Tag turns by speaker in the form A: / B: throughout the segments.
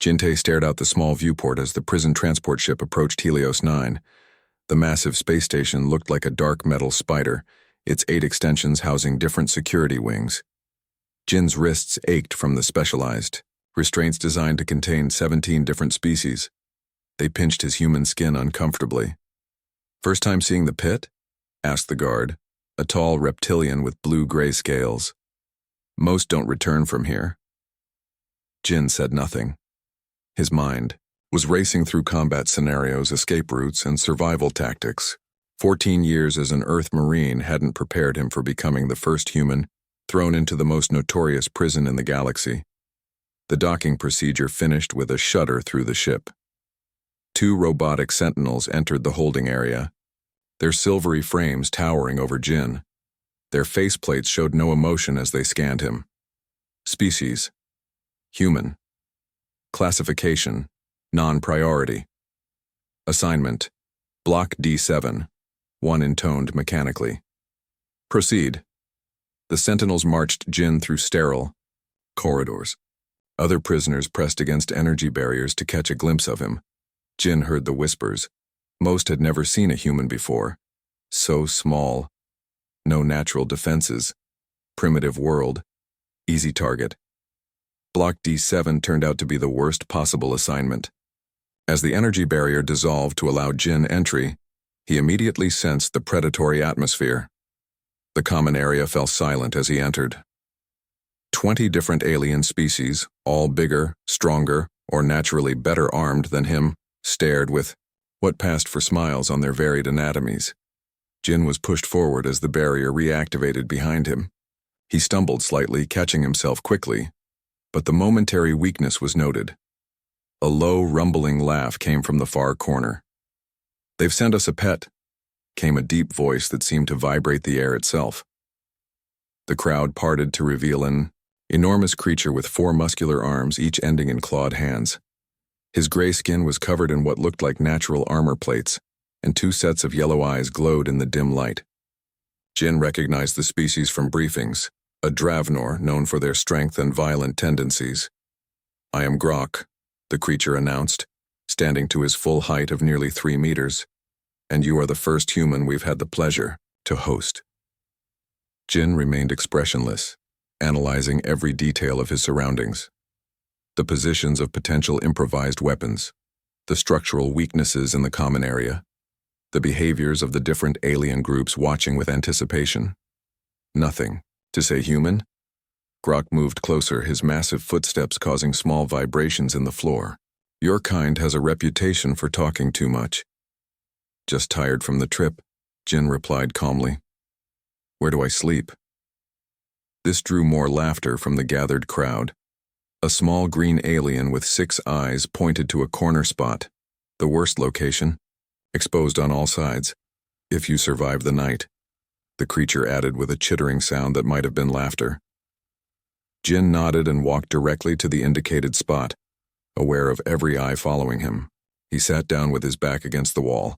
A: Jinte stared out the small viewport as the prison transport ship approached Helios 9. The massive space station looked like a dark metal spider, its 8 extensions housing different security wings. Jin's wrists ached from the specialized restraints designed to contain 17 different species. They pinched his human skin uncomfortably. "First time seeing the pit?" asked the guard, a tall reptilian with blue-gray scales. "Most don't return from here." Jin said nothing. His mind was racing through combat scenarios, escape routes, and survival tactics. 14 years as an Earth Marine hadn't prepared him for becoming the first human thrown into the most notorious prison in the galaxy. The docking procedure finished with a shudder through the ship. 2 robotic sentinels entered the holding area, their silvery frames towering over Jin. Their faceplates showed no emotion as they scanned him. Species: human. Classification: non-priority. Assignment: Block D7. 1 intoned mechanically. "Proceed." The sentinels marched Jin through sterile corridors. Other prisoners pressed against energy barriers to catch a glimpse of him. Jin heard the whispers. Most had never seen a human before. So small. No natural defenses. Primitive world. Easy target. Block D7 turned out to be the worst possible assignment. As the energy barrier dissolved to allow Jin entry, he immediately sensed the predatory atmosphere. The common area fell silent as he entered. 20 different alien species, all bigger, stronger, or naturally better armed than him, stared with what passed for smiles on their varied anatomies. Jin was pushed forward as the barrier reactivated behind him. He stumbled slightly, catching himself quickly, but the momentary weakness was noted. A low, rumbling laugh came from the far corner. "They've sent us a pet," came a deep voice that seemed to vibrate the air itself. The crowd parted to reveal an enormous creature with 4 muscular arms, each ending in clawed hands. His gray skin was covered in what looked like natural armor plates, and 2 sets of yellow eyes glowed in the dim light. Jin recognized the species from briefings, a Dravnor known for their strength and violent tendencies. "I am Grok," the creature announced, standing to his full height of nearly 3 meters, "and you are the first human we've had the pleasure to host." Jin remained expressionless, analyzing every detail of his surroundings. The positions of potential improvised weapons, the structural weaknesses in the common area, the behaviors of the different alien groups watching with anticipation. Nothing to say human. Grok moved closer, his massive footsteps causing small vibrations in the floor. "Your kind has a reputation for talking too much." "Just tired from the trip," Jin replied calmly. "Where do I sleep?" This drew more laughter from the gathered crowd. A small green alien with 6 eyes pointed to a corner spot, the worst location, exposed on all sides. "If you survive the night," the creature added with a chittering sound that might have been laughter. Jin nodded and walked directly to the indicated spot, aware of every eye following him. He sat down with his back against the wall,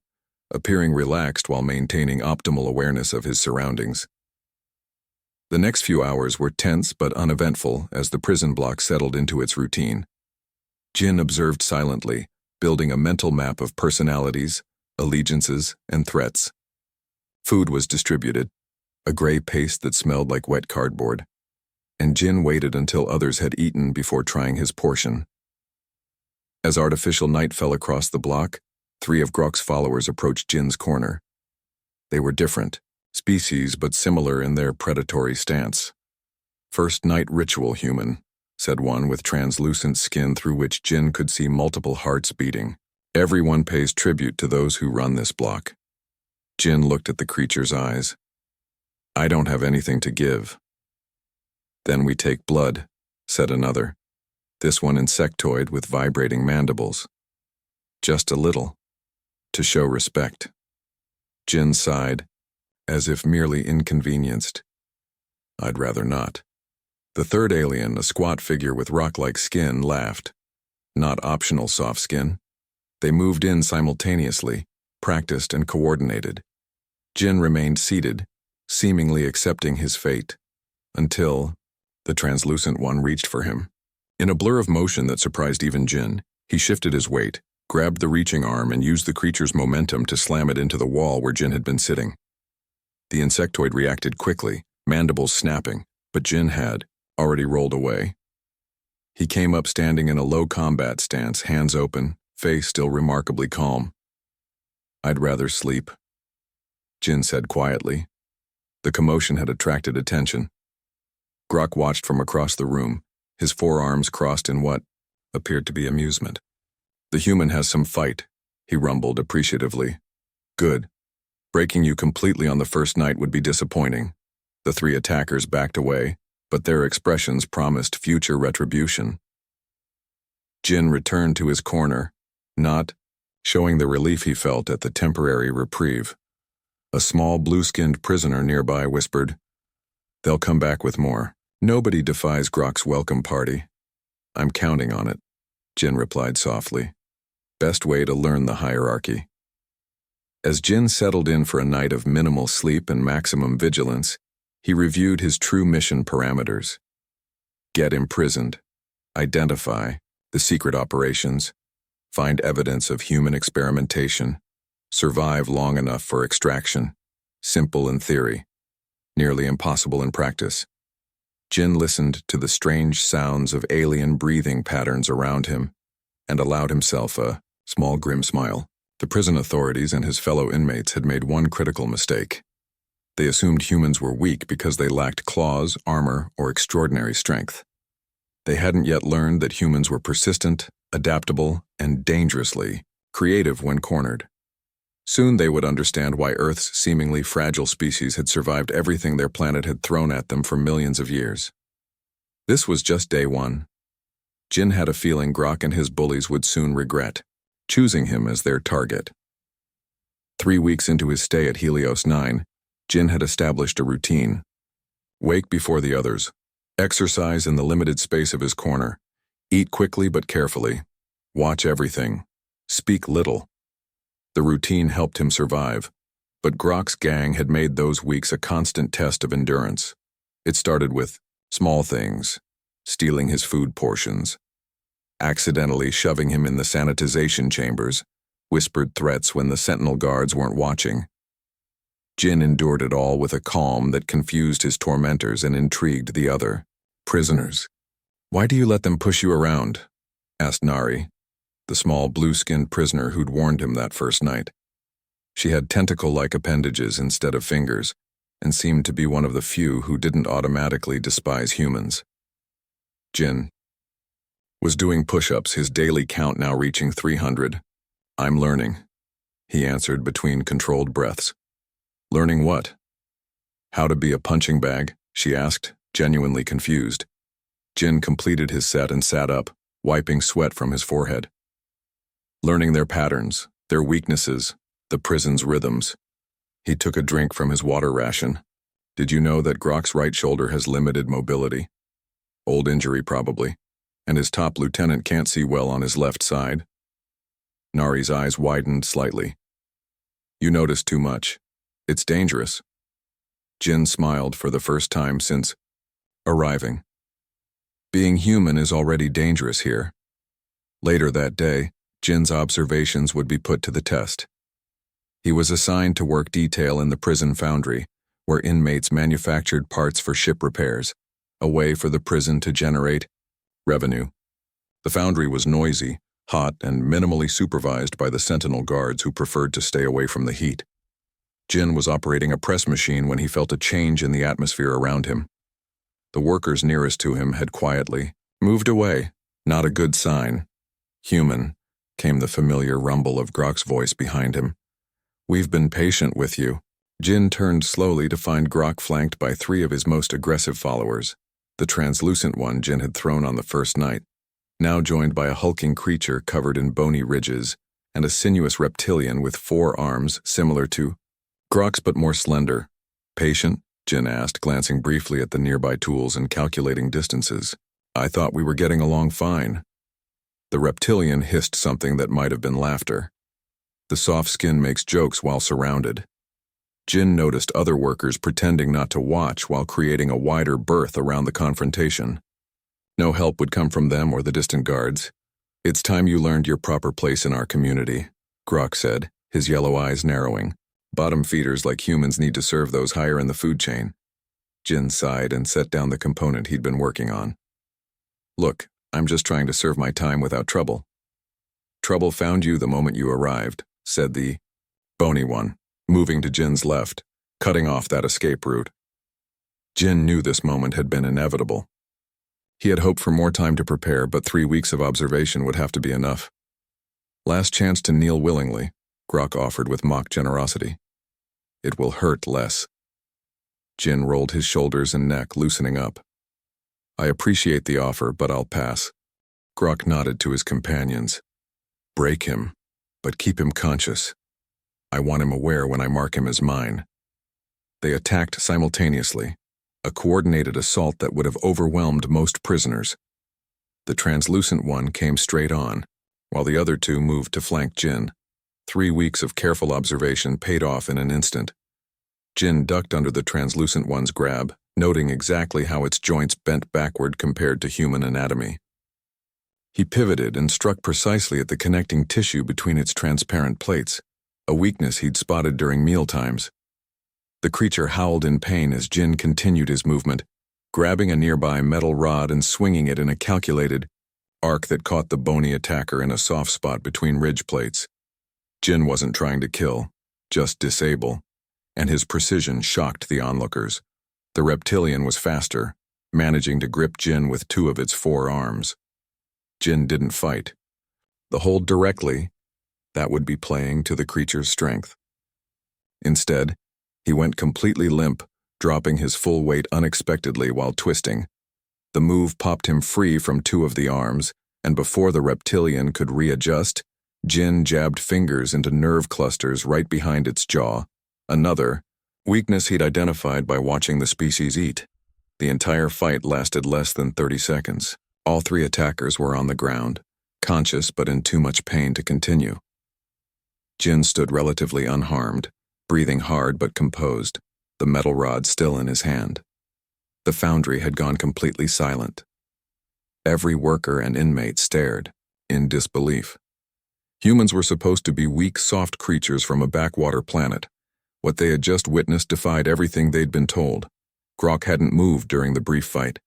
A: appearing relaxed while maintaining optimal awareness of his surroundings. The next few hours were tense but uneventful as the prison block settled into its routine. Jin observed silently, building a mental map of personalities, allegiances, and threats. Food was distributed, a gray paste that smelled like wet cardboard, and Jin waited until others had eaten before trying his portion. As artificial night fell across the block, 3 of Grok's followers approached Jin's corner. They were different species but similar in their predatory stance. "First night ritual human," said one with translucent skin through which Jin could see multiple hearts beating. "Everyone pays tribute to those who run this block." Jin looked at the creature's eyes. "I don't have anything to give." "Then we take blood," said another, this one insectoid with vibrating mandibles. "Just a little, to show respect." Jin sighed, as if merely inconvenienced. "I'd rather not." The third alien, a squat figure with rock-like skin, laughed. Not optional soft skin. They moved in simultaneously, practiced and coordinated. Jin remained seated, seemingly accepting his fate, until the translucent one reached for him. In a blur of motion that surprised even Jin, he shifted his weight, grabbed the reaching arm, and used the creature's momentum to slam it into the wall where Jin had been sitting. The insectoid reacted quickly, mandibles snapping, but Jin had already rolled away. He came up standing in a low combat stance, hands open, face still remarkably calm. "I'd rather sleep," Jin said quietly. The commotion had attracted attention. Grok watched from across the room, his forearms crossed in what appeared to be amusement. "The human has some fight," he rumbled appreciatively. "Good. Breaking you completely on the first night would be disappointing." The three attackers backed away, but their expressions promised future retribution. Jin returned to his corner, not showing the relief he felt at the temporary reprieve. A small blue-skinned prisoner nearby whispered, "They'll come back with more. Nobody defies Grok's welcome party." "I'm counting on it," Jin replied softly. "Best way to learn the hierarchy." As Jin settled in for a night of minimal sleep and maximum vigilance, he reviewed his true mission parameters. Get imprisoned, identify the secret operations, find evidence of human experimentation, survive long enough for extraction. Simple in theory, nearly impossible in practice. Jin listened to the strange sounds of alien breathing patterns around him and allowed himself a small grim smile. The prison authorities and his fellow inmates had made one critical mistake. They assumed humans were weak because they lacked claws, armor, or extraordinary strength. They hadn't yet learned that humans were persistent, adaptable, and dangerously creative when cornered. Soon they would understand why Earth's seemingly fragile species had survived everything their planet had thrown at them for millions of years. This was just day one. Jin had a feeling Grok and his bullies would soon regret choosing him as their target. 3 weeks into his stay at Helios 9, Jin had established a routine. Wake before the others, exercise in the limited space of his corner, eat quickly but carefully, watch everything, speak little. The routine helped him survive, but Grok's gang had made those weeks a constant test of endurance. It started with small things, stealing his food portions, accidentally shoving him in the sanitization chambers, whispered threats when the sentinel guards weren't watching. Jin endured it all with a calm that confused his tormentors and intrigued the other prisoners. "Why do you let them push you around?" asked Nari, the small blue-skinned prisoner who'd warned him that first night. She had tentacle-like appendages instead of fingers, and seemed to be one of the few who didn't automatically despise humans. Jin was doing push-ups, his daily count now reaching 300. "I'm learning," he answered between controlled breaths. "Learning what?" "How to be a punching bag?" she asked, genuinely confused. Jin completed his set and sat up, wiping sweat from his forehead. "Learning their patterns, their weaknesses, the prison's rhythms." He took a drink from his water ration. "Did you know that Grok's right shoulder has limited mobility? Old injury probably, and his top lieutenant can't see well on his left side." Nari's eyes widened slightly. "You notice too much. It's dangerous." Jin smiled for the first time since arriving. Being human is already dangerous here. Later that day, Jin's observations would be put to the test. He was assigned to work detail in the prison foundry, where inmates manufactured parts for ship repairs, a way for the prison to generate revenue. The foundry was noisy, hot, and minimally supervised by the sentinel guards who preferred to stay away from the heat. Jin was operating a press machine when he felt a change in the atmosphere around him. The workers nearest to him had quietly moved away, not a good sign. "Human," came the familiar rumble of Grok's voice behind him. "We've been patient with you." Jin turned slowly to find Grok flanked by 3 of his most aggressive followers, the translucent one Jin had thrown on the first night, now joined by a hulking creature covered in bony ridges, and a sinuous reptilian with 4 arms similar to Grok's but more slender. "Patient?" Jin asked, glancing briefly at the nearby tools and calculating distances. "I thought we were getting along fine." The reptilian hissed something that might have been laughter. The soft skin makes jokes while surrounded. Jin noticed other workers pretending not to watch while creating a wider berth around the confrontation. No help would come from them or the distant guards. It's time you learned your proper place in our community, Grok said, his yellow eyes narrowing. Bottom feeders like humans need to serve those higher in the food chain. Jin sighed and set down the component he'd been working on. Look, I'm just trying to serve my time without trouble. Trouble found you the moment you arrived, said the bony one, moving to Jin's left, cutting off that escape route. Jin knew this moment had been inevitable. He had hoped for more time to prepare, but 3 weeks of observation would have to be enough. Last chance to kneel willingly, Grok offered with mock generosity. It will hurt less. Jin rolled his shoulders and neck, loosening up. I appreciate the offer, but I'll pass. Grok nodded to his companions. Break him, but keep him conscious. I want him aware when I mark him as mine. They attacked simultaneously, a coordinated assault that would have overwhelmed most prisoners. The translucent one came straight on, while the other two moved to flank Jin. 3 weeks of careful observation paid off in an instant. Jin ducked under the translucent one's grab, noting exactly how its joints bent backward compared to human anatomy. He pivoted and struck precisely at the connecting tissue between its transparent plates, a weakness he'd spotted during mealtimes. The creature howled in pain as Jin continued his movement, grabbing a nearby metal rod and swinging it in a calculated arc that caught the bony attacker in a soft spot between ridge plates. Jin wasn't trying to kill, just disable, and his precision shocked the onlookers. The reptilian was faster, managing to grip Jin with 2 of its 4 arms. Jin didn't fight. The hold directly, that would be playing to the creature's strength. Instead, he went completely limp, dropping his full weight unexpectedly while twisting. The move popped him free from 2 of the arms, and before the reptilian could readjust, Jin jabbed fingers into nerve clusters right behind its jaw, another weakness he'd identified by watching the species eat. The entire fight lasted less than 30 seconds. All 3 attackers were on the ground, conscious but in too much pain to continue. Jin stood relatively unharmed, breathing hard but composed, the metal rod still in his hand. The foundry had gone completely silent. Every worker and inmate stared, in disbelief. Humans were supposed to be weak, soft creatures from a backwater planet. What they had just witnessed defied everything they'd been told. Grok hadn't moved during the brief fight.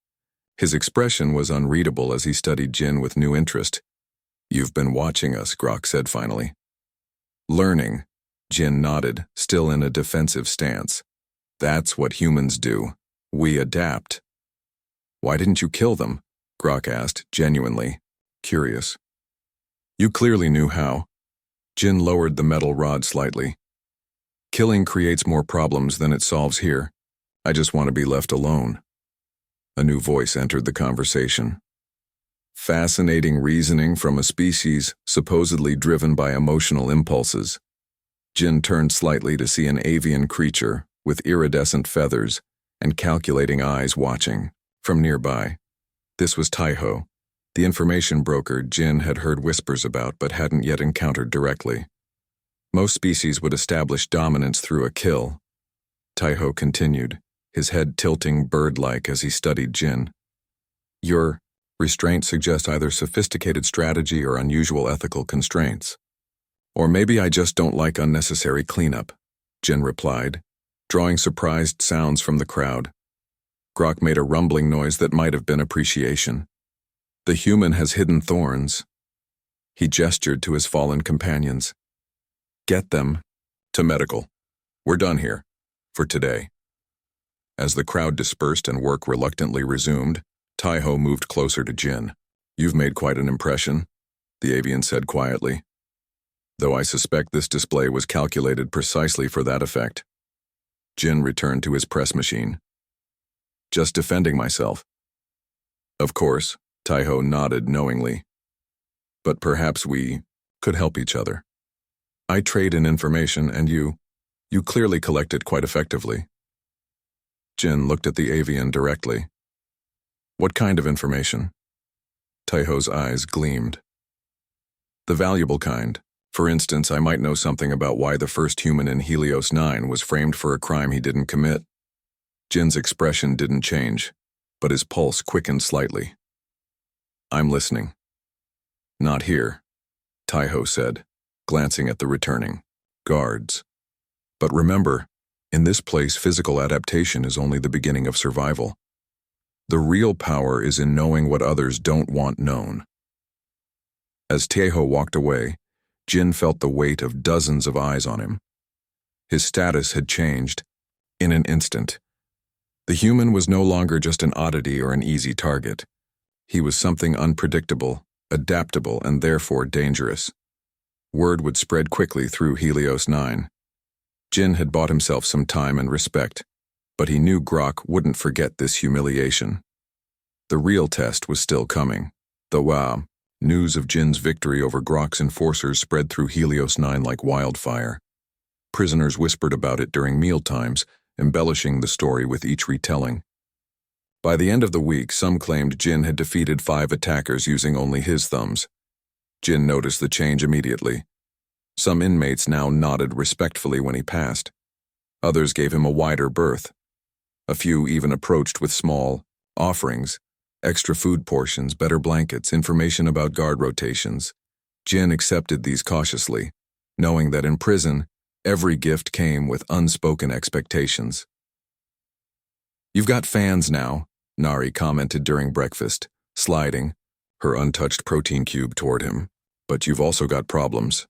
A: His expression was unreadable as he studied Jin with new interest. You've been watching us, Grok said finally. Learning, Jin nodded, still in a defensive stance. That's what humans do. We adapt. Why didn't you kill them? Grok asked, genuinely curious. You clearly knew how. Jin lowered the metal rod slightly. Killing creates more problems than it solves here. I just want to be left alone. A new voice entered the conversation. Fascinating reasoning from a species supposedly driven by emotional impulses. Jin turned slightly to see an avian creature with iridescent feathers and calculating eyes watching from nearby. This was Taiho, the information broker Jin had heard whispers about but hadn't yet encountered directly. Most species would establish dominance through a kill. Taiho continued, his head tilting bird-like as he studied Jin. Your restraint suggests either sophisticated strategy or unusual ethical constraints. Or maybe I just don't like unnecessary cleanup, Jin replied, drawing surprised sounds from the crowd. Grok made a rumbling noise that might have been appreciation. The human has hidden thorns. He gestured to his fallen companions. Get them to medical. We're done here, for today. As the crowd dispersed and work reluctantly resumed, Taiho moved closer to Jin. You've made quite an impression, the avian said quietly. Though I suspect this display was calculated precisely for that effect. Jin returned to his press machine. Just defending myself. Of course, Taiho nodded knowingly. But perhaps we could help each other. I trade in information and you clearly collect it quite effectively. Jin looked at the avian directly. What kind of information? Taiho's eyes gleamed. The valuable kind. For instance, I might know something about why the first human in Helios 9 was framed for a crime he didn't commit. Jin's expression didn't change, but his pulse quickened slightly. I'm listening. Not here, Taiho said, glancing at the returning guards. But remember, in this place physical adaptation is only the beginning of survival. The real power is in knowing what others don't want known. As Taiho walked away, Jin felt the weight of dozens of eyes on him. His status had changed in an instant. The human was no longer just an oddity or an easy target. He was something unpredictable, adaptable, and therefore dangerous. Word would spread quickly through Helios 9. Jin had bought himself some time and respect, but he knew Grok wouldn't forget this humiliation. The real test was still coming. The news of Jin's victory over Grok's enforcers spread through Helios 9 like wildfire. Prisoners whispered about it during mealtimes, embellishing the story with each retelling. By the end of the week, some claimed Jin had defeated 5 attackers using only his thumbs. Jin noticed the change immediately. Some inmates now nodded respectfully when he passed. Others gave him a wider berth. A few even approached with small offerings, extra food portions, better blankets, information about guard rotations. Jin accepted these cautiously, knowing that in prison, every gift came with unspoken expectations. "You've got fans now," Nari commented during breakfast, sliding her untouched protein cube toward him. "But you've also got problems."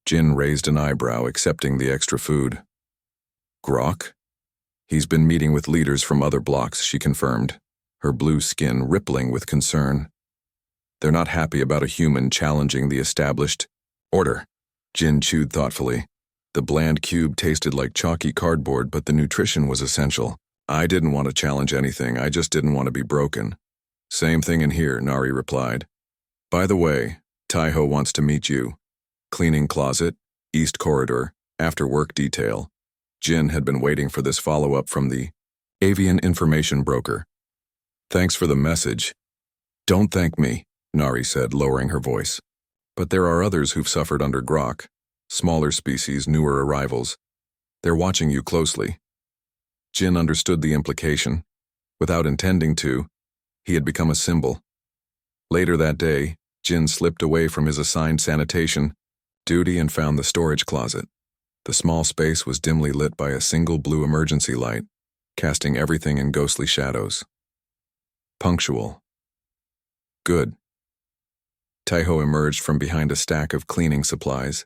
A: Jin raised an eyebrow, accepting the extra food. "Grok?" "He's been meeting with leaders from other blocks," she confirmed, her blue skin rippling with concern. "They're not happy about a human challenging the established order." Jin chewed thoughtfully. The bland cube tasted like chalky cardboard, but the nutrition was essential. "I didn't want to challenge anything, I just didn't want to be broken." "Same thing in here," Nari replied. "By the way, Taiho wants to meet you. Cleaning closet, east corridor, after work detail." Jin had been waiting for this follow-up from the avian information broker. "Thanks for the message." "Don't thank me," Nari said, lowering her voice. "But there are others who've suffered under Grok. Smaller species, newer arrivals. They're watching you closely." Jin understood the implication. Without intending to, he had become a symbol. Later that day, Jin slipped away from his assigned sanitation duty and found the storage closet. The small space was dimly lit by a single blue emergency light, casting everything in ghostly shadows. Punctual. Good. Taiho emerged from behind a stack of cleaning supplies,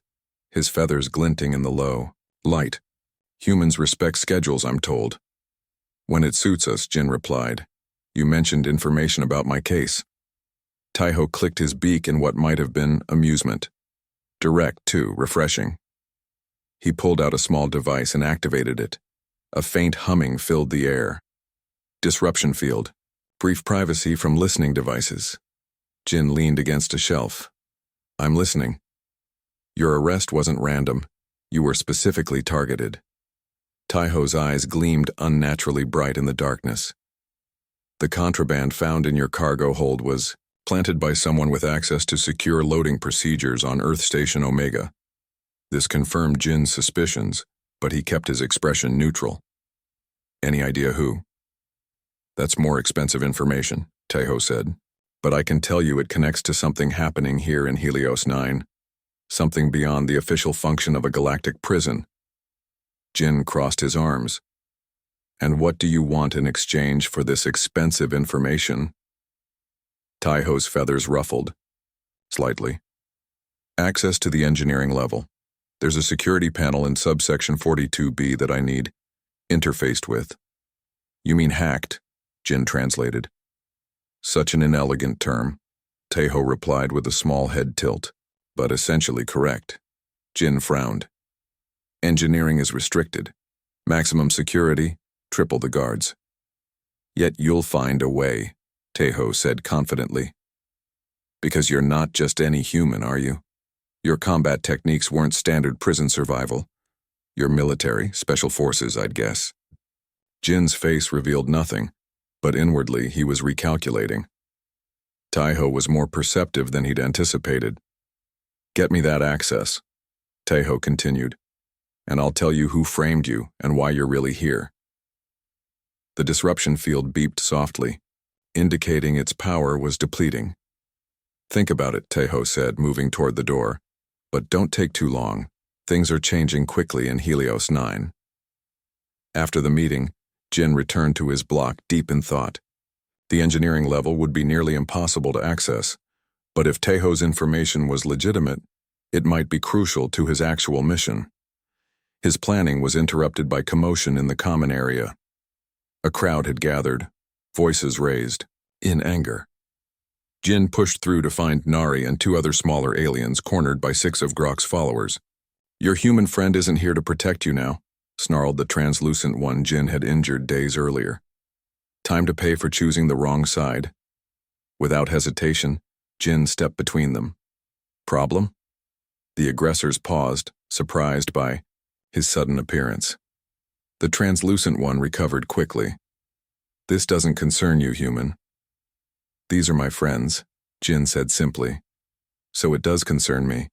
A: his feathers glinting in the low light. "Humans respect schedules, I'm told." "When it suits us," Jin replied. "You mentioned information about my case." Taiho clicked his beak in what might have been amusement. Direct, too, refreshing. He pulled out a small device and activated it. A faint humming filled the air. Disruption field. Brief privacy from listening devices. Jin leaned against a shelf. "I'm listening." "Your arrest wasn't random. You were specifically targeted." Taiho's eyes gleamed unnaturally bright in the darkness. "The contraband found in your cargo hold was planted by someone with access to secure loading procedures on Earth Station Omega." This confirmed Jin's suspicions, but he kept his expression neutral. "Any idea who?" "That's more expensive information," Taiho said. "But I can tell you it connects to something happening here in Helios 9. Something beyond the official function of a galactic prison." Jin crossed his arms. "And what do you want in exchange for this expensive information?" Taiho's feathers ruffled. Slightly. "Access to the engineering level. There's a security panel in subsection 42B that I need interfaced with." "You mean hacked?" Jin translated. "Such an inelegant term," Taiho replied with a small head tilt, "but essentially correct." Jin frowned. "Engineering is restricted. Maximum security, triple the guards." "Yet you'll find a way," Taiho said confidently. "Because you're not just any human, are you? Your combat techniques weren't standard prison survival. You're military, special forces, I'd guess." Jin's face revealed nothing, but inwardly he was recalculating. Taiho was more perceptive than he'd anticipated. "Get me that access," Taiho continued, "and I'll tell you who framed you and why you're really here." The disruption field beeped softly, indicating its power was depleting. Think about it, Tejo said, moving toward the door. But don't take too long. Things are changing quickly in Helios 9. After the meeting, Jin returned to his block deep in thought. The engineering level would be nearly impossible to access, but if Tejo's information was legitimate, it might be crucial to his actual mission. His planning was interrupted by commotion in the common area. A crowd had gathered, voices raised, in anger. Jin pushed through to find Nari and two other smaller aliens cornered by 6 of Grok's followers. "Your human friend isn't here to protect you now," snarled the translucent one Jin had injured days earlier. "Time to pay for choosing the wrong side." Without hesitation, Jin stepped between them. "Problem?" The aggressors paused, surprised by his sudden appearance. The translucent one recovered quickly. "This doesn't concern you, human." "These are my friends," Jin said simply. "So it does concern me."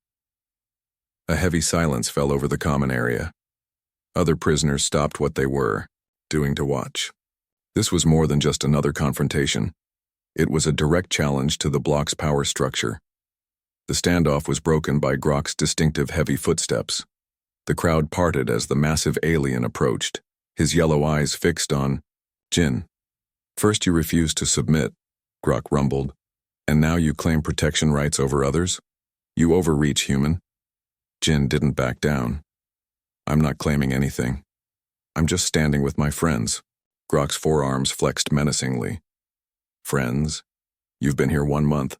A: A heavy silence fell over the common area. Other prisoners stopped what they were doing to watch. This was more than just another confrontation. It was a direct challenge to the block's power structure. The standoff was broken by Grok's distinctive heavy footsteps. The crowd parted as the massive alien approached, his yellow eyes fixed on Jin. "First you refused to submit," Grok rumbled, "and now you claim protection rights over others? You overreach, human." Jin didn't back down. "I'm not claiming anything. I'm just standing with my friends." Grok's forearms flexed menacingly. "Friends? You've been here 1 month.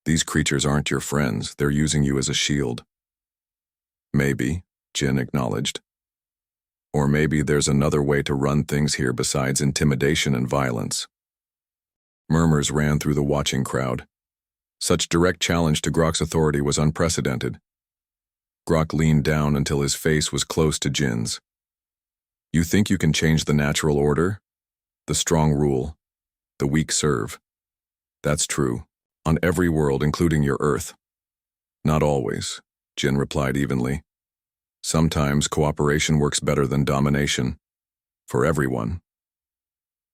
A: These creatures aren't your friends, they're using you as a shield." "Maybe," Jin acknowledged. "Or maybe there's another way to run things here besides intimidation and violence." Murmurs ran through the watching crowd. Such direct challenge to Grok's authority was unprecedented. Grok leaned down until his face was close to Jin's. "You think you can change the natural order? The strong rule. The weak serve. That's true. On every world, including your Earth." "Not always," Jin replied evenly. "Sometimes cooperation works better than domination. For everyone."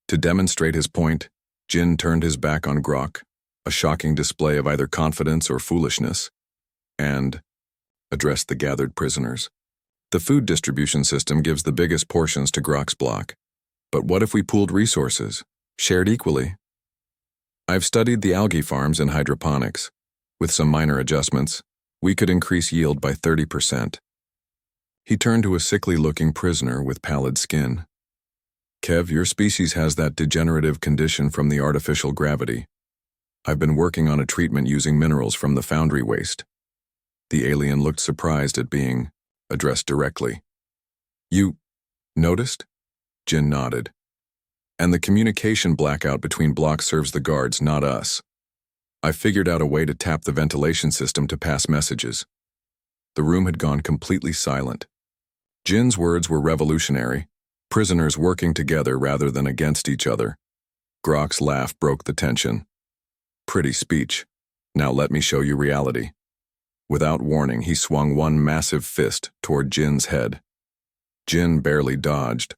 A: To demonstrate his point, Jin turned his back on Grok, a shocking display of either confidence or foolishness, and addressed the gathered prisoners. "The food distribution system gives the biggest portions to Grok's block. But what if we pooled resources, shared equally? I've studied the algae farms and hydroponics. With some minor adjustments, we could increase yield by 30%. He turned to a sickly-looking prisoner with pallid skin. "Kev, your species has that degenerative condition from the artificial gravity. I've been working on a treatment using minerals from the foundry waste." The alien looked surprised at being addressed directly. "You noticed?" Jin nodded. "And the communication blackout between blocks serves the guards, not us. I figured out a way to tap the ventilation system to pass messages." The room had gone completely silent. Jin's words were revolutionary, prisoners working together rather than against each other. Grok's laugh broke the tension. "Pretty speech. Now let me show you reality." Without warning, he swung one massive fist toward Jin's head. Jin barely dodged,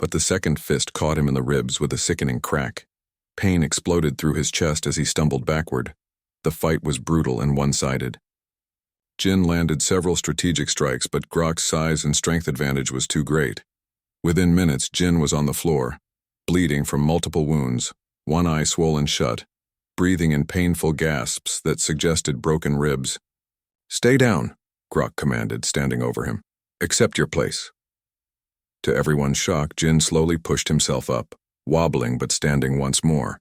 A: but the second fist caught him in the ribs with a sickening crack. Pain exploded through his chest as he stumbled backward. The fight was brutal and one-sided. Jin landed several strategic strikes, but Grok's size and strength advantage was too great. Within minutes, Jin was on the floor, bleeding from multiple wounds, one eye swollen shut, breathing in painful gasps that suggested broken ribs. "Stay down," Grok commanded, standing over him. "Accept your place." To everyone's shock, Jin slowly pushed himself up, wobbling but standing once more.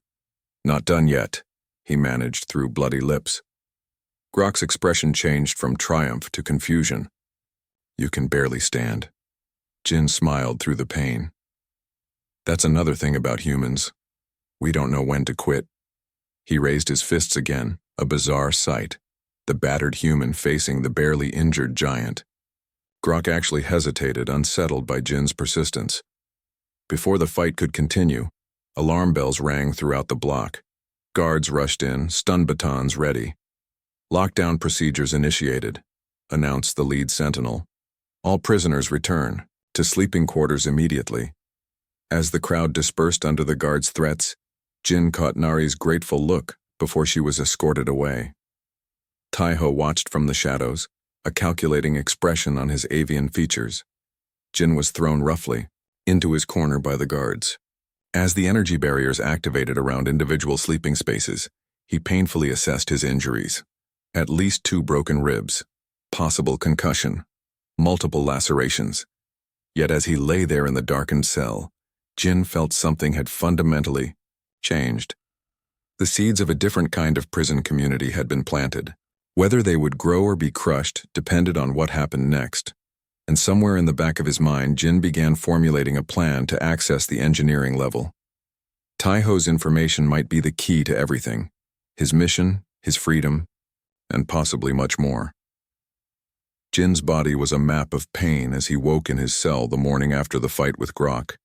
A: "Not done yet," he managed through bloody lips. Grok's expression changed from triumph to confusion. "You can barely stand." Jin smiled through the pain. "That's another thing about humans. We don't know when to quit." He raised his fists again, a bizarre sight. The battered human facing the barely injured giant. Grok actually hesitated, unsettled by Jin's persistence. Before the fight could continue, alarm bells rang throughout the block. Guards rushed in, stun batons ready. "Lockdown procedures initiated," announced the lead sentinel. "All prisoners return to sleeping quarters immediately." As the crowd dispersed under the guards' threats, Jin caught Nari's grateful look, before she was escorted away. Taiho watched from the shadows, a calculating expression on his avian features. Jin was thrown roughly into his corner by the guards. As the energy barriers activated around individual sleeping spaces, he painfully assessed his injuries. At least 2 broken ribs, possible concussion, multiple lacerations. Yet as he lay there in the darkened cell, Jin felt something had fundamentally changed. The seeds of a different kind of prison community had been planted. Whether they would grow or be crushed depended on what happened next. And somewhere in the back of his mind, Jin began formulating a plan to access the engineering level. Taiho's information might be the key to everything: his mission, his freedom, and possibly much more. Jin's body was a map of pain as he woke in his cell the morning after the fight with Grok.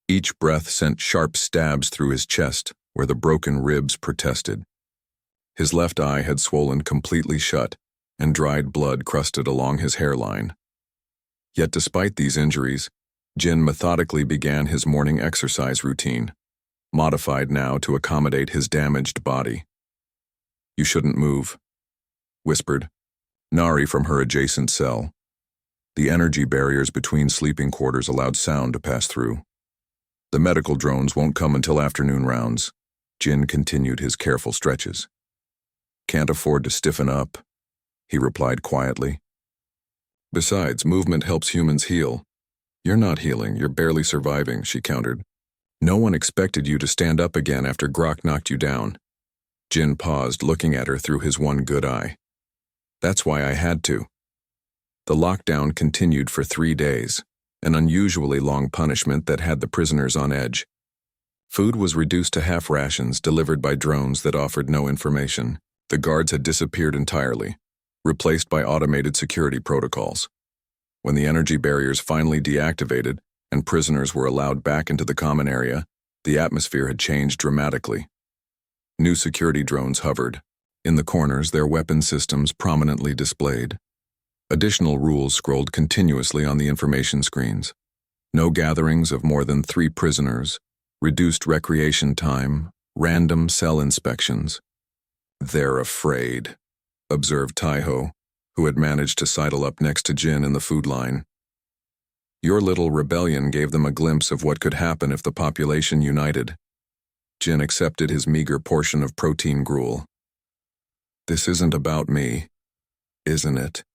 A: Each breath sent sharp stabs through his chest, where the broken ribs protested. His left eye had swollen completely shut, and dried blood crusted along his hairline. Yet despite these injuries, Jin methodically began his morning exercise routine, modified now to accommodate his damaged body. "You shouldn't move," whispered Nari from her adjacent cell. The energy barriers between sleeping quarters allowed sound to pass through. "The medical drones won't come until afternoon rounds." Jin continued his careful stretches. "Can't afford to stiffen up," he replied quietly. "Besides, movement helps humans heal." "You're not healing, you're barely surviving," she countered. "No one expected you to stand up again after Grok knocked you down." Jin paused, looking at her through his one good eye. "That's why I had to." The lockdown continued for 3 days, an unusually long punishment that had the prisoners on edge. Food was reduced to half rations delivered by drones that offered no information. The guards had disappeared entirely, replaced by automated security protocols. When the energy barriers finally deactivated and prisoners were allowed back into the common area, the atmosphere had changed dramatically. New security drones hovered, in the corners their weapon systems prominently displayed. Additional rules scrolled continuously on the information screens. No gatherings of more than 3 prisoners, reduced recreation time, random cell inspections. "They're afraid," observed Taiho, who had managed to sidle up next to Jin in the food line. "Your little rebellion gave them a glimpse of what could happen if the population united." Jin accepted his meager portion of protein gruel. "This isn't about me, isn't it?"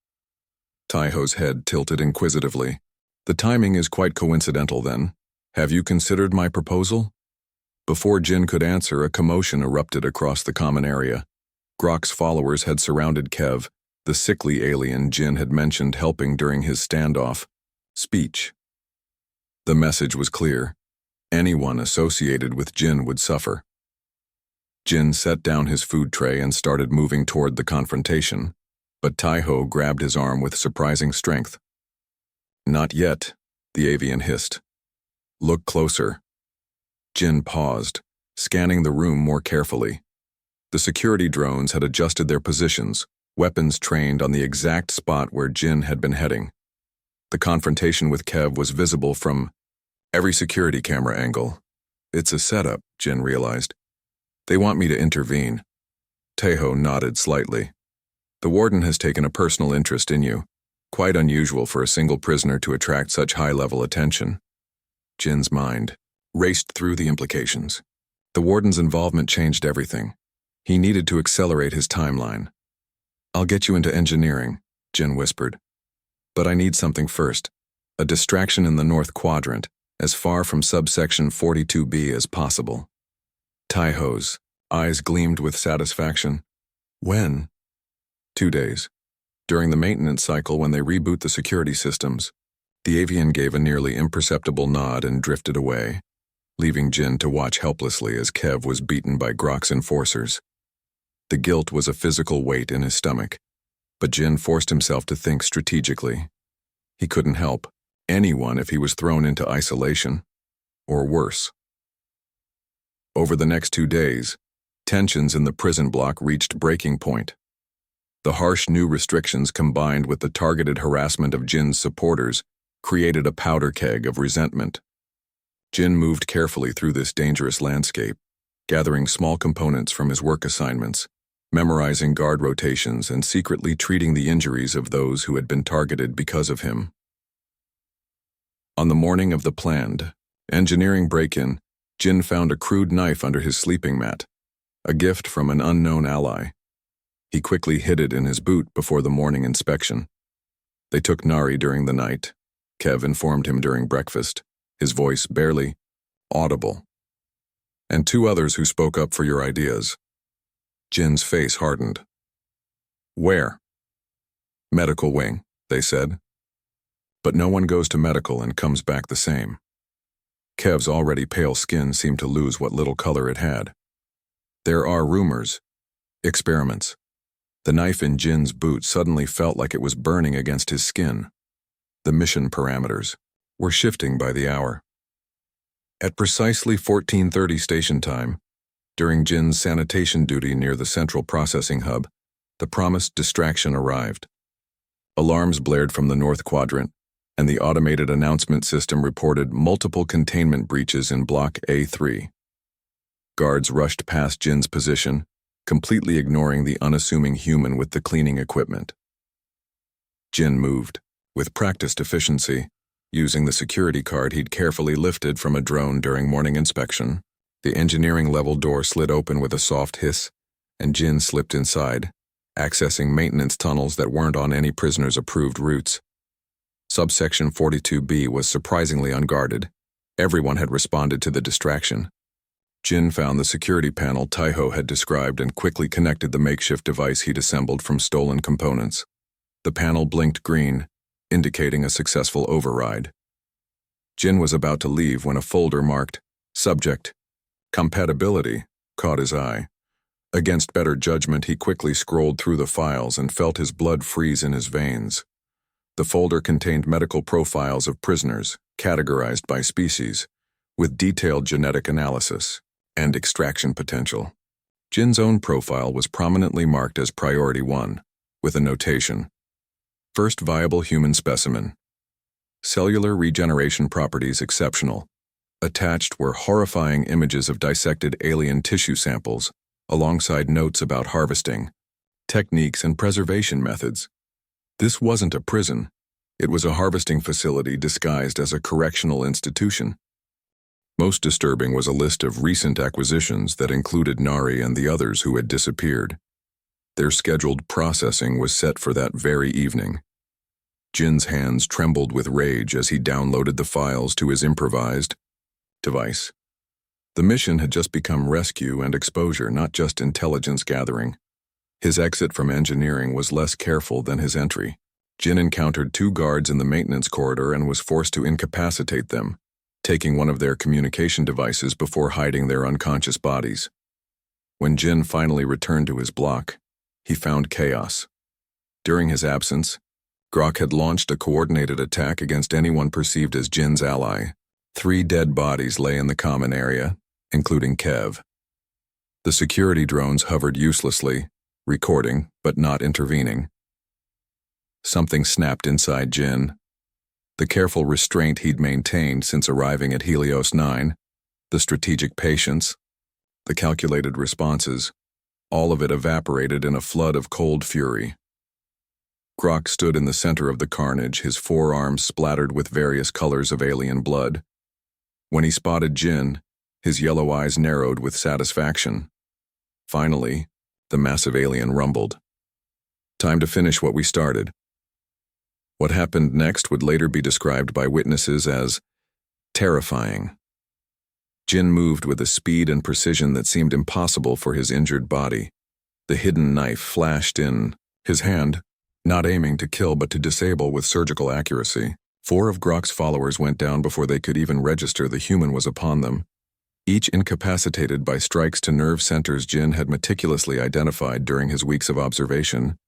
A: Taiho's head tilted inquisitively. "The timing is quite coincidental then. Have you considered my proposal?" Before Jin could answer, a commotion erupted across the common area. Grok's followers had surrounded Kev, the sickly alien Jin had mentioned helping during his standoff. Speech. The message was clear. Anyone associated with Jin would suffer. Jin set down his food tray and started moving toward the confrontation, but Taiho grabbed his arm with surprising strength. "Not yet," the avian hissed. "Look closer." Jin paused, scanning the room more carefully. The security drones had adjusted their positions, weapons trained on the exact spot where Jin had been heading. The confrontation with Kev was visible from every security camera angle. "It's a setup," Jin realized. "They want me to intervene." Taiho nodded slightly. "The warden has taken a personal interest in you. Quite unusual for a single prisoner to attract such high-level attention." Jin's mind raced through the implications. The warden's involvement changed everything. He needed to accelerate his timeline. "I'll get you into engineering," Jin whispered. "But I need something first. A distraction in the North Quadrant, as far from subsection 42B as possible." Taiho's eyes gleamed with satisfaction. "When?" 2 days. During the maintenance cycle when they reboot the security systems. The avian gave a nearly imperceptible nod and drifted away, leaving Jin to watch helplessly as Kev was beaten by Grok's enforcers. The guilt was a physical weight in his stomach, but Jin forced himself to think strategically. He couldn't help anyone if he was thrown into isolation, or worse. Over the next 2 days, tensions in the prison block reached breaking point. The harsh new restrictions combined with the targeted harassment of Jin's supporters created a powder keg of resentment. Jin moved carefully through this dangerous landscape, gathering small components from his work assignments, memorizing guard rotations, and secretly treating the injuries of those who had been targeted because of him. On the morning of the planned engineering break-in, Jin found a crude knife under his sleeping mat, a gift from an unknown ally. He quickly hid it in his boot before the morning inspection. They took Nari during the night. Kev informed him during breakfast, his voice barely audible. And 2 others who spoke up for your ideas. Jin's face hardened. Where? Medical wing, they said. But no one goes to medical and comes back the same. Kev's already pale skin seemed to lose what little color it had. There are rumors, experiments. The knife in Jin's boot suddenly felt like it was burning against his skin. The mission parameters were shifting by the hour. At precisely 14:30 station time, during Jin's sanitation duty near the central processing hub, the promised distraction arrived. Alarms blared from the North Quadrant, and the automated announcement system reported multiple containment breaches in Block A3. Guards rushed past Jin's position, completely ignoring the unassuming human with the cleaning equipment. Jin moved, with practiced efficiency, using the security card he'd carefully lifted from a drone during morning inspection. The engineering-level door slid open with a soft hiss, and Jin slipped inside, accessing maintenance tunnels that weren't on any prisoner's approved routes. Subsection 42B was surprisingly unguarded. Everyone had responded to the distraction. Jin found the security panel Taiho had described and quickly connected the makeshift device he'd assembled from stolen components. The panel blinked green, indicating a successful override. Jin was about to leave when a folder marked Subject, Compatibility caught his eye. Against better judgment, he quickly scrolled through the files and felt his blood freeze in his veins. The folder contained medical profiles of prisoners, categorized by species, with detailed genetic analysis and extraction potential. Jin's own profile was prominently marked as Priority 1, with a notation. First viable human specimen. Cellular regeneration properties exceptional. Attached were horrifying images of dissected alien tissue samples, alongside notes about harvesting, techniques, and preservation methods. This wasn't a prison. It was a harvesting facility disguised as a correctional institution. Most disturbing was a list of recent acquisitions that included Nari and the others who had disappeared. Their scheduled processing was set for that very evening. Jin's hands trembled with rage as he downloaded the files to his improvised device. The mission had just become rescue and exposure, not just intelligence gathering. His exit from engineering was less careful than his entry. Jin encountered 2 guards in the maintenance corridor and was forced to incapacitate them, taking one of their communication devices before hiding their unconscious bodies. When Jin finally returned to his block, he found chaos. During his absence, Grok had launched a coordinated attack against anyone perceived as Jin's ally. 3 dead bodies lay in the common area, including Kev. The security drones hovered uselessly, recording but not intervening. Something snapped inside Jin. The careful restraint he'd maintained since arriving at Helios 9, the strategic patience, the calculated responses, all of it evaporated in a flood of cold fury. Grok stood in the center of the carnage, his forearms splattered with various colors of alien blood. When he spotted Jin, his yellow eyes narrowed with satisfaction. Finally, the massive alien rumbled. Time to finish what we started. What happened next would later be described by witnesses as terrifying. Jin moved with a speed and precision that seemed impossible for his injured body. The hidden knife flashed in his hand, not aiming to kill but to disable with surgical accuracy. 4 of Grok's followers went down before they could even register the human was upon them, each incapacitated by strikes to nerve centers Jin had meticulously identified during his weeks of observation.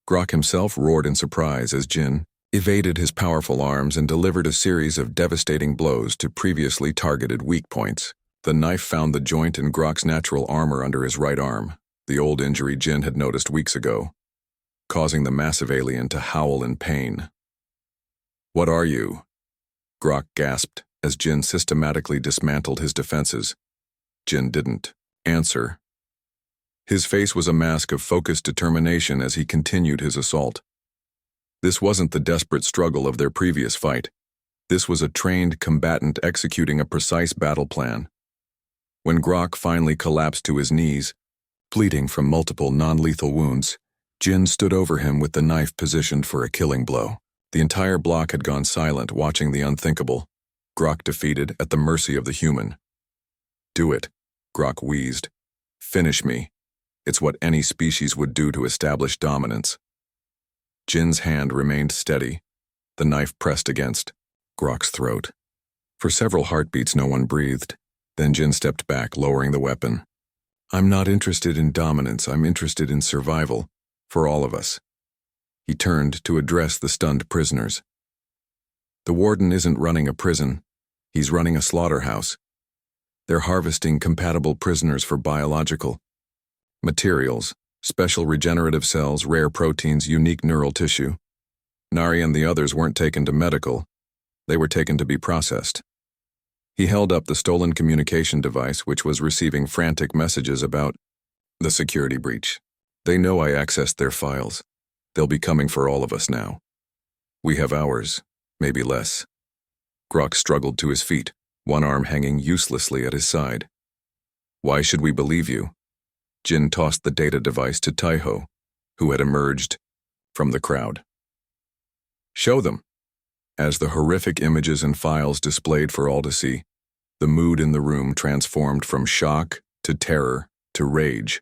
A: Grok himself roared in surprise as Jin evaded his powerful arms and delivered a series of devastating blows to previously targeted weak points. The knife found the joint in Grok's natural armor under his right arm, the old injury Jin had noticed weeks ago, causing the massive alien to howl in pain. "What are you?" Grok gasped as Jin systematically dismantled his defenses. Jin didn't. Answer. His face was a mask of focused determination as he continued his assault. This wasn't the desperate struggle of their previous fight. This was a trained combatant executing a precise battle plan. When Grok finally collapsed to his knees, bleeding from multiple non-lethal wounds, Jin stood over him with the knife positioned for a killing blow. The entire block had gone silent, watching the unthinkable. Grok defeated, at the mercy of the human. Do it, Grok wheezed. Finish me. It's what any species would do to establish dominance. Jin's hand remained steady, the knife pressed against Grok's throat. For several heartbeats no one breathed. Then Jin stepped back, lowering the weapon. I'm not interested in dominance, I'm interested in survival, for all of us. He turned to address the stunned prisoners. The warden isn't running a prison, he's running a slaughterhouse. They're harvesting compatible prisoners for biological materials, special regenerative cells, rare proteins, unique neural tissue. Nari and the others weren't taken to medical, they were taken to be processed. He held up the stolen communication device, which was receiving frantic messages about the security breach. They know I accessed their files. They'll be coming for all of us now. We have hours, maybe less. Grok struggled to his feet, one arm hanging uselessly at his side. Why should we believe you? Jin tossed the data device to Taiho, who had emerged from the crowd. Show them. As the horrific images and files displayed for all to see, the mood in the room transformed from shock to terror to rage.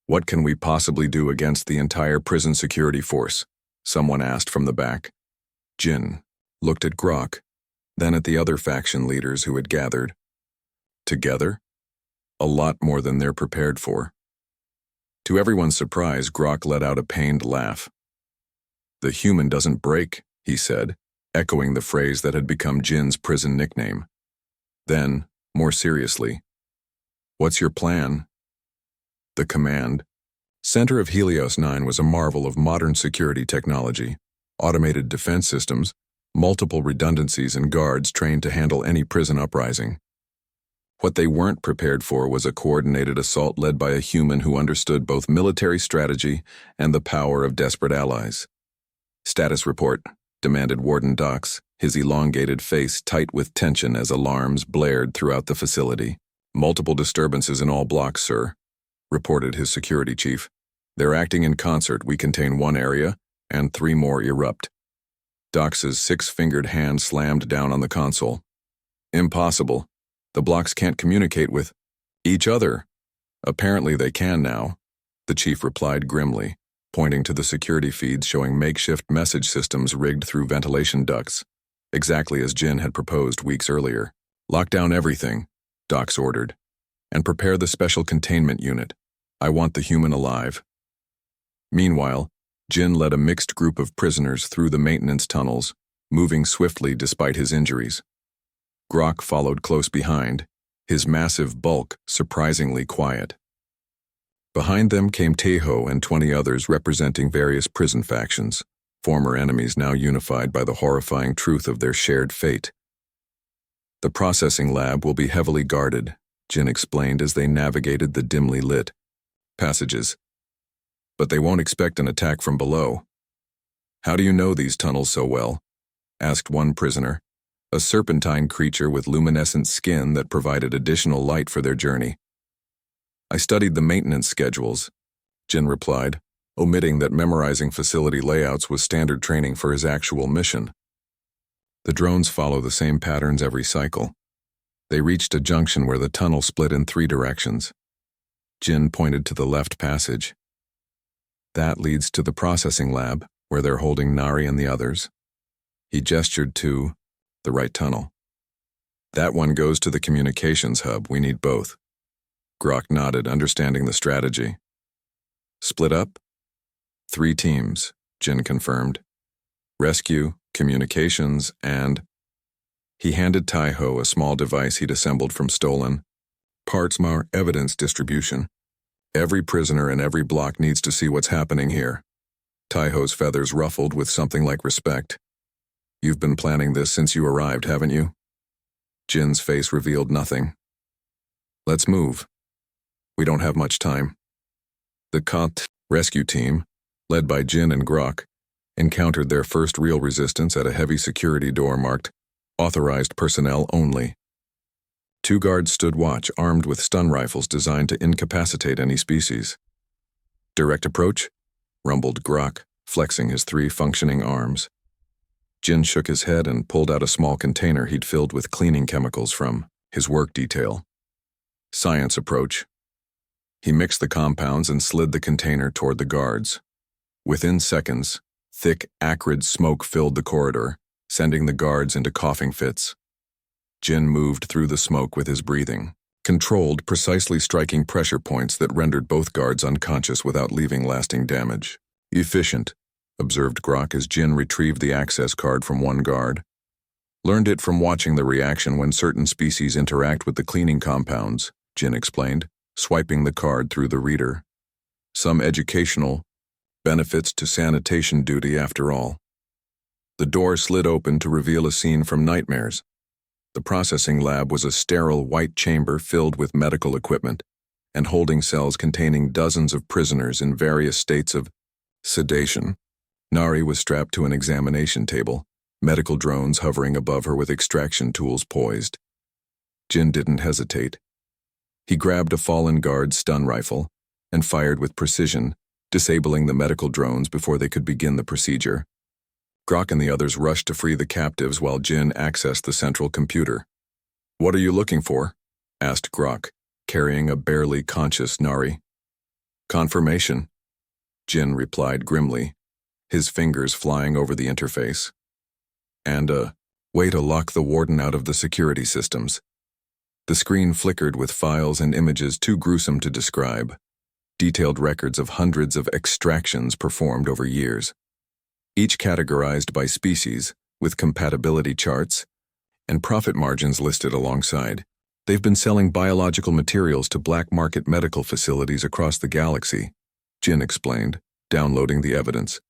A: What can we possibly do against the entire prison security force? Someone asked from the back. Jin looked at Grok, then at the other faction leaders who had gathered. Together? A lot more than they're prepared for. To everyone's surprise, Grok let out a pained laugh. The human doesn't break, he said, echoing the phrase that had become Jin's prison nickname. Then, more seriously, what's your plan? The command center of Helios 9 was a marvel of modern security technology, automated defense systems, multiple redundancies, and guards trained to handle any prison uprising. What they weren't prepared for was a coordinated assault led by a human who understood both military strategy and the power of desperate allies. Status report, demanded Warden Dox, his elongated face tight with tension as alarms blared throughout the facility. Multiple disturbances in all blocks, sir, reported his security chief. They're acting in concert. We contain one area, and 3 more erupt. Dox's 6-fingered hand slammed down on the console. Impossible. The blocks can't communicate with each other. Apparently they can now, the chief replied grimly, pointing to the security feeds showing makeshift message systems rigged through ventilation ducts, exactly as Jin had proposed weeks earlier. Lock down everything, Dox ordered, and prepare the special containment unit. I want the human alive. Meanwhile, Jin led a mixed group of prisoners through the maintenance tunnels, moving swiftly despite his injuries. Grok followed close behind, his massive bulk surprisingly quiet. Behind them came Taiho and 20 others representing various prison factions, former enemies now unified by the horrifying truth of their shared fate. The processing lab will be heavily guarded, Jin explained as they navigated the dimly lit passages. But they won't expect an attack from below. How do you know these tunnels so well? Asked one prisoner, a serpentine creature with luminescent skin that provided additional light for their journey. I studied the maintenance schedules, Jin replied, omitting that memorizing facility layouts was standard training for his actual mission. The drones follow the same patterns every cycle. They reached a junction where the tunnel split in 3 directions. Jin pointed to the left passage. That leads to the processing lab, where they're holding Nari and the others. He gestured to the right tunnel. That one goes to the communications hub. We need both. Grok nodded, understanding the strategy. Split up? 3 teams, Jin confirmed. Rescue, communications, and... He handed Taiho a small device he'd assembled from stolen parts. Evidence distribution. Every prisoner in every block needs to see what's happening here. Taiho's feathers ruffled with something like respect. You've been planning this since you arrived, haven't you? Jin's face revealed nothing. Let's move. We don't have much time. The COT rescue team, led by Jin and Grok, encountered their first real resistance at a heavy security door marked "Authorized Personnel Only." 2 guards stood watch, armed with stun rifles designed to incapacitate any species. "Direct approach?" rumbled Grok, flexing his 3 functioning arms. Jin shook his head and pulled out a small container he'd filled with cleaning chemicals from his work detail. "Science approach." He mixed the compounds and slid the container toward the guards. Within seconds, thick, acrid smoke filled the corridor, sending the guards into coughing fits. Jin moved through the smoke with his breathing, controlled, precisely striking pressure points that rendered both guards unconscious without leaving lasting damage. "Efficient," observed Grok as Jin retrieved the access card from one guard. "Learned it from watching the reaction when certain species interact with the cleaning compounds," Jin explained, swiping the card through the reader. "Some educational benefits to sanitation duty after all." The door slid open to reveal a scene from nightmares. The processing lab was a sterile white chamber filled with medical equipment and holding cells containing dozens of prisoners in various states of sedation. Nari was strapped to an examination table, medical drones hovering above her with extraction tools poised. Jin didn't hesitate. He grabbed a fallen guard's stun rifle and fired with precision, disabling the medical drones before they could begin the procedure. Grok and the others rushed to free the captives while Jin accessed the central computer. "What are you looking for?" asked Grok, carrying a barely conscious Nari. "Confirmation," Jin replied grimly, his fingers flying over the interface. "And a way to lock the warden out of the security systems." The screen flickered with files and images too gruesome to describe, detailed records of hundreds of extractions performed over years, each categorized by species, with compatibility charts and profit margins listed alongside. "They've been selling biological materials to black market medical facilities across the galaxy," Jin explained, downloading the evidence.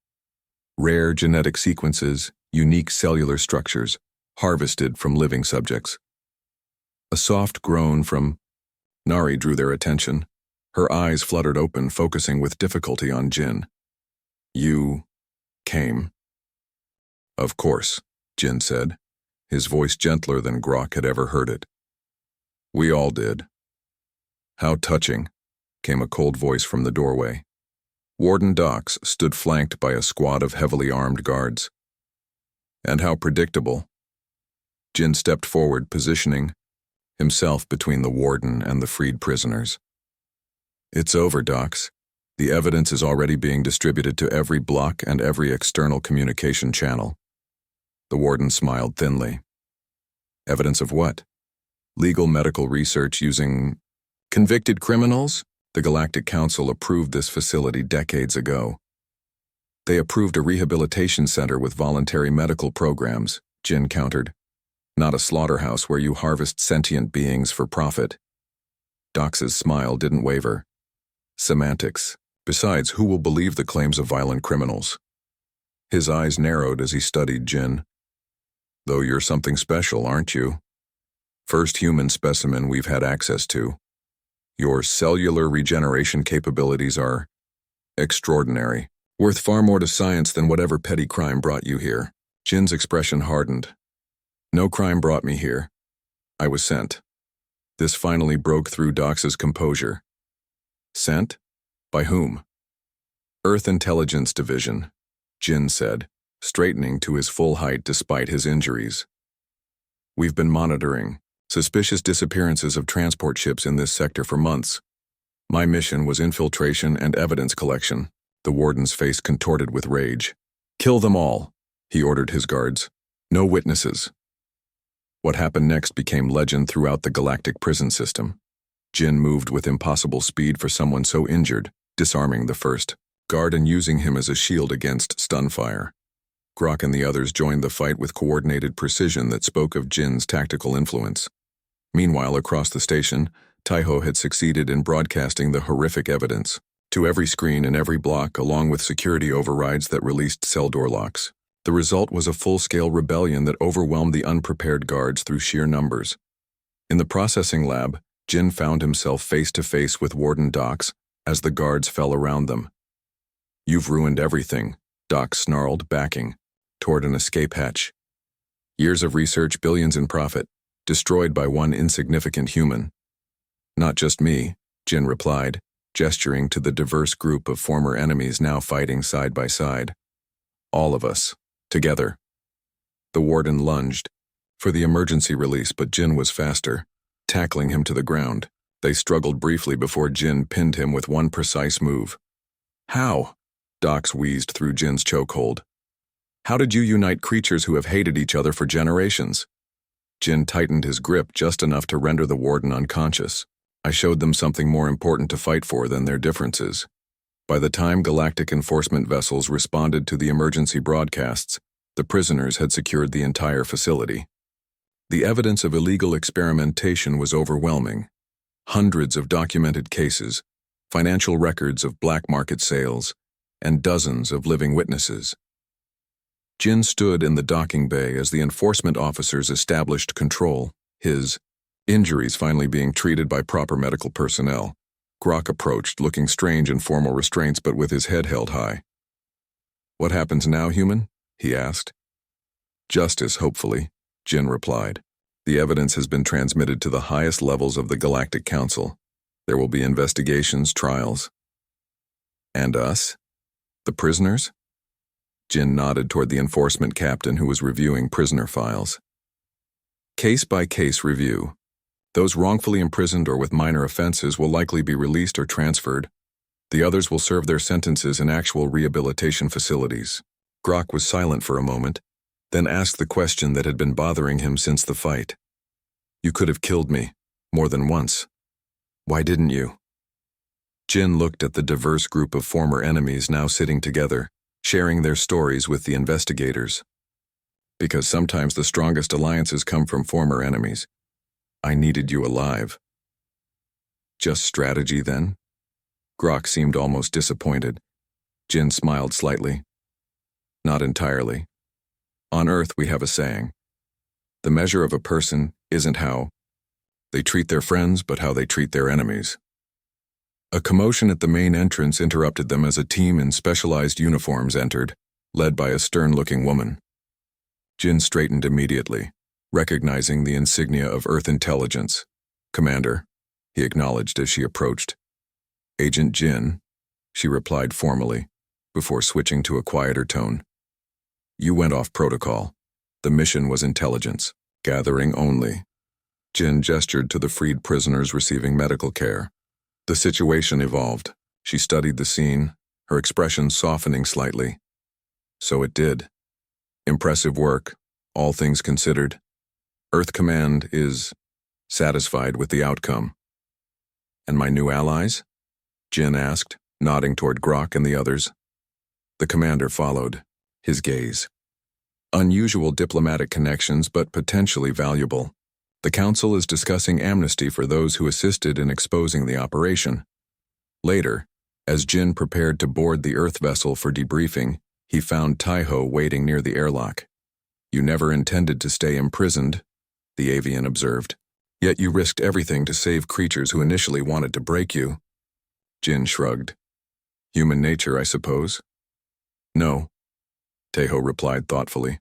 A: "Rare genetic sequences, unique cellular structures, harvested from living subjects." A soft groan from Nari drew their attention. Her eyes fluttered open, focusing with difficulty on Jin. "You came?" "Of course," Jin said, his voice gentler than Grok had ever heard it. "We all did." "How touching," came a cold voice from the doorway. Warden Dox stood flanked by a squad of heavily armed guards. "And how predictable." Jin stepped forward, positioning himself between the warden and the freed prisoners. "It's over, Dox. The evidence is already being distributed to every block and every external communication channel." The warden smiled thinly. "Evidence of what?" "Legal medical research using convicted criminals?" The Galactic Council approved this facility decades ago. "They approved a rehabilitation center with voluntary medical programs," Jin countered. "Not a slaughterhouse where you harvest sentient beings for profit." Dox's smile didn't waver. "Semantics. Besides, who will believe the claims of violent criminals?" His eyes narrowed as he studied Jin. "Though you're something special, aren't you? First human specimen we've had access to. Your cellular regeneration capabilities are extraordinary, worth far more to science than whatever petty crime brought you here." Jin's expression hardened. "No crime brought me here. I was sent." This finally broke through Dox's composure. "Sent? By whom?" "Earth Intelligence Division," Jin said, straightening to his full height despite his injuries. "We've been monitoring suspicious disappearances of transport ships in this sector for months. My mission was infiltration and evidence collection." The warden's face contorted with rage. "Kill them all," he ordered his guards. "No witnesses." What happened next became legend throughout the galactic prison system. Jin moved with impossible speed for someone so injured, disarming the first guard and using him as a shield against stun fire. Grok and the others joined the fight with coordinated precision that spoke of Jin's tactical influence. Meanwhile, across the station, Taiho had succeeded in broadcasting the horrific evidence to every screen in every block, along with security overrides that released cell door locks. The result was a full-scale rebellion that overwhelmed the unprepared guards through sheer numbers. In the processing lab, Jin found himself face to face with Warden Dox as the guards fell around them. "You've ruined everything," Dox snarled, backing toward an escape hatch. "Years of research, billions in profit, destroyed by one insignificant human." "Not just me," Jin replied, gesturing to the diverse group of former enemies now fighting side by side. "All of us, together." The warden lunged for the emergency release, but Jin was faster, tackling him to the ground. They struggled briefly before Jin pinned him with one precise move. "How?" Dox wheezed through Jin's chokehold. "How did you unite creatures who have hated each other for generations?" Jin tightened his grip just enough to render the warden unconscious. "I showed them something more important to fight for than their differences." By the time Galactic enforcement vessels responded to the emergency broadcasts, the prisoners had secured the entire facility. The evidence of illegal experimentation was overwhelming. Hundreds of documented cases, financial records of black market sales, and dozens of living witnesses. Jin stood in the docking bay as the enforcement officers established control, his injuries finally being treated by proper medical personnel. Grok approached, looking strange in formal restraints but with his head held high. "What happens now, human?" he asked. "Justice, hopefully," Jin replied. "The evidence has been transmitted to the highest levels of the Galactic Council. There will be investigations, trials." "And us? The prisoners?" Jin nodded toward the enforcement captain who was reviewing prisoner files. "Case-by-case review. Those wrongfully imprisoned or with minor offenses will likely be released or transferred. The others will serve their sentences in actual rehabilitation facilities." Grok was silent for a moment, then asked the question that had been bothering him since the fight. "You could have killed me, more than once. Why didn't you?" Jin looked at the diverse group of former enemies now sitting together, sharing their stories with the investigators. "Because sometimes the strongest alliances come from former enemies. I needed you alive." "Just strategy, then?" Grok seemed almost disappointed. Jin smiled slightly. "Not entirely. On Earth we have a saying. The measure of a person isn't how they treat their friends, but how they treat their enemies." A commotion at the main entrance interrupted them as a team in specialized uniforms entered, led by a stern-looking woman. Jin straightened immediately, recognizing the insignia of Earth intelligence. "Commander," he acknowledged as she approached. "Agent Jin," she replied formally, before switching to a quieter tone. "You went off protocol. The mission was intelligence gathering only." Jin gestured to the freed prisoners receiving medical care. The situation evolved. She studied the scene, her expression softening slightly. "So it did. Impressive work, all things considered. Earth Command is satisfied with the outcome." "And my new allies?" Jin asked, nodding toward Grok and the others. The commander followed, his gaze. "Unusual diplomatic connections, but potentially valuable. The Council is discussing amnesty for those who assisted in exposing the operation." Later, as Jin prepared to board the Earth vessel for debriefing, he found Taiho waiting near the airlock. "You never intended to stay imprisoned," the avian observed. "Yet you risked everything to save creatures who initially wanted to break you." Jin shrugged. "Human nature, I suppose." "No," Taiho replied thoughtfully.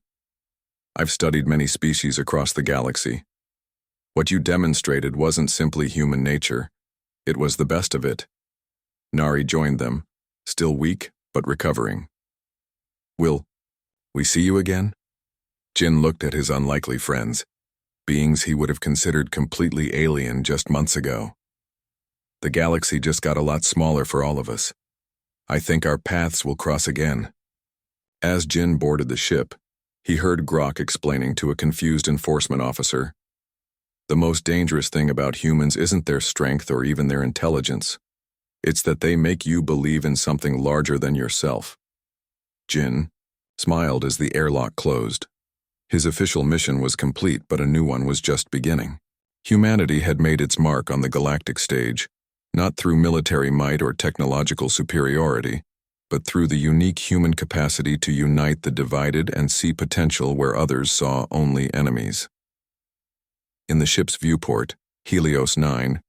A: "I've studied many species across the galaxy. What you demonstrated wasn't simply human nature. It was the best of it." Nari joined them, still weak but recovering. "Will we see you again?" Jin looked at his unlikely friends, beings he would have considered completely alien just months ago. "The galaxy just got a lot smaller for all of us. I think our paths will cross again." As Jin boarded the ship, he heard Grok explaining to a confused enforcement officer, "The most dangerous thing about humans isn't their strength or even their intelligence. It's that they make you believe in something larger than yourself." Jin smiled as the airlock closed. His official mission was complete, but a new one was just beginning. Humanity had made its mark on the galactic stage, not through military might or technological superiority, but through the unique human capacity to unite the divided and see potential where others saw only enemies. In the ship's viewport, Helios 9,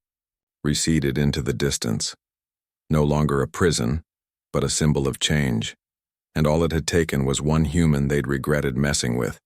A: receded into the distance. No longer a prison, but a symbol of change. And all it had taken was one human they'd regretted messing with.